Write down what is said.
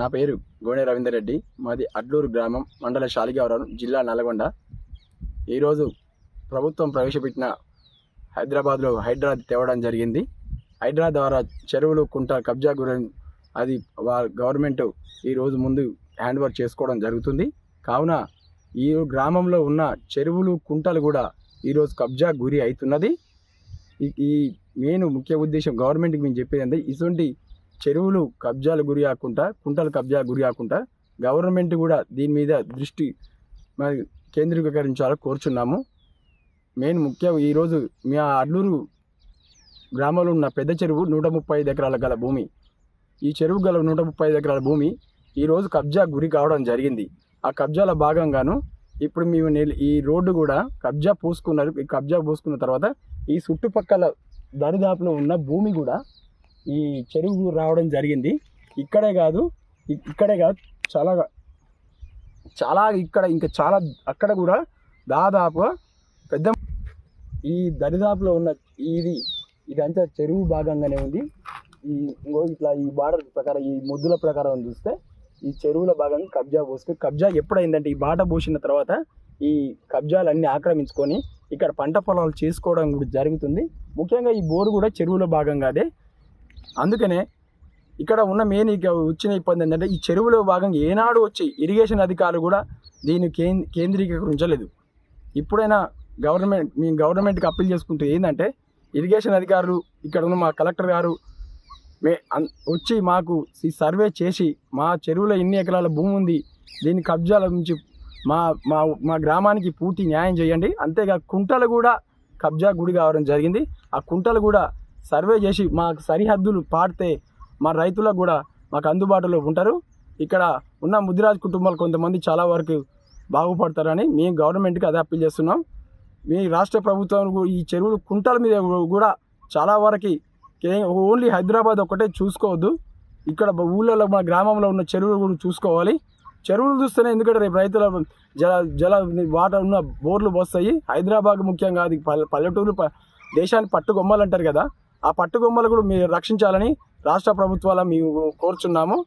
నా పేరు గోనె రవీందర్ రెడ్డి. మాది అడ్లూరు గ్రామం, మండల శాలిగవరం, జిల్లా నల్గొండ. ఈరోజు ప్రభుత్వం ప్రవేశపెట్టిన హైదరాబాద్లో హైడ్రా తేవడం జరిగింది. హైడ్రా ద్వారా చెరువులు కుంట కబ్జా గురి అది గవర్నమెంట్ ఈరోజు ముందు హ్యాండ్ ఓవర్ చేసుకోవడం జరుగుతుంది. కావున ఈ గ్రామంలో ఉన్న చెరువులు కుంటలు కూడా ఈరోజు కబ్జా గురి అవుతున్నది. ఈ మెయిన్ ముఖ్య ఉద్దేశం గవర్నమెంట్కి మేము చెప్పేది అంటే ఇటువంటి చెరువులు కబ్జాలు గురి కాకుండా, కుంటలు కబ్జా గురి కాకుండా గవర్నమెంట్ కూడా దీని మీద దృష్టి కేంద్రీకరించాలని కోరుచున్నాము. మెయిన్ ముఖ్యం ఈరోజు మీ అడ్లూరు గ్రామంలో ఉన్న పెద్ద చెరువు 135 ఎకరాల గల భూమి, ఈ చెరువు గల 135 ఎకరాల భూమి ఈరోజు కబ్జా గురి కావడం జరిగింది. ఆ కబ్జాల భాగంగాను ఇప్పుడు మేము ఈ రోడ్డు కూడా కబ్జా పూసుకున్నారు. ఈ కబ్జా పూసుకున్న తర్వాత ఈ చుట్టుపక్కల దరిదాపులో ఉన్న భూమి కూడా ఈ చెరువు రావడం జరిగింది. ఇక్కడే కాదు చాలా ఇక్కడ ఇంకా చాలా అక్కడ కూడా దాదాపు పెద్ద ఈ దరిదాపులో ఉన్న ఇదంతా చెరువు భాగంగానే ఉంది. ఇట్లా ఈ బార్డర్ ప్రకారం, ఈ ముద్దుల ప్రకారం చూస్తే ఈ చెరువుల భాగంగా కబ్జా ఎప్పుడైందంటే ఈ బాట పోసిన తర్వాత ఈ కబ్జాలన్నీ ఆక్రమించుకొని ఇక్కడ పంట పొలాలు చేసుకోవడం కూడా జరుగుతుంది. ముఖ్యంగా ఈ బోరు కూడా చెరువుల భాగంగానే. అందుకనే ఇక్కడ ఉన్న మెయిన్ వచ్చిన ఇబ్బంది ఏంటంటే ఈ చెరువులో భాగంగా ఏనాడు వచ్చి ఇరిగేషన్ అధికారులు కూడా దీన్ని కేంద్రీకరించలేదు. ఇప్పుడైనా మేము గవర్నమెంట్కి అప్పీల్ చేసుకుంటూ ఏంటంటే ఇరిగేషన్ అధికారులు ఇక్కడ ఉన్న మా కలెక్టర్ గారు వచ్చి మాకు ఈ సర్వే చేసి మా చెరువులో ఎన్ని ఎకరాల భూమి ఉంది, దీని కబ్జాల నుంచి మా గ్రామానికి పూర్తి న్యాయం చేయండి. అంతేగా కుంటలు కూడా కబ్జా గురి కావడం జరిగింది. ఆ కుంటలు కూడా సర్వే చేసి మాకు సరిహద్దులు పాడితే మా రైతులకు కూడా మాకు అందుబాటులో ఉంటారు. ఇక్కడ ఉన్న ముదిరాజ్ కుటుంబాలు కొంతమంది చాలా వరకు బాగుపడతారని మేము గవర్నమెంట్కి అదే అప్పీల్ చేస్తున్నాం. మీ రాష్ట్ర ప్రభుత్వం ఈ చెరువులు కుంటల మీద కూడా చాలా వరకు ఓన్లీ హైదరాబాద్ ఒక్కటే చూసుకోవద్దు, ఇక్కడ ఊళ్ళలో మా గ్రామంలో ఉన్న చెరువులు కూడా చూసుకోవాలి. చెరువులు చూస్తేనే, ఎందుకంటే రేపు రైతుల జల వాటర్ ఉన్న బోర్లు వస్తాయి. హైదరాబాద్ ముఖ్యంగా అది పల్లెటూరు దేశాన్ని పట్టుకొమ్మలు అంటారు కదా, ఆ పట్టుకొమ్మలు కూడా మీరు రక్షించాలని రాష్ట్ర ప్రభుత్వాల మేము కోరుచున్నాము.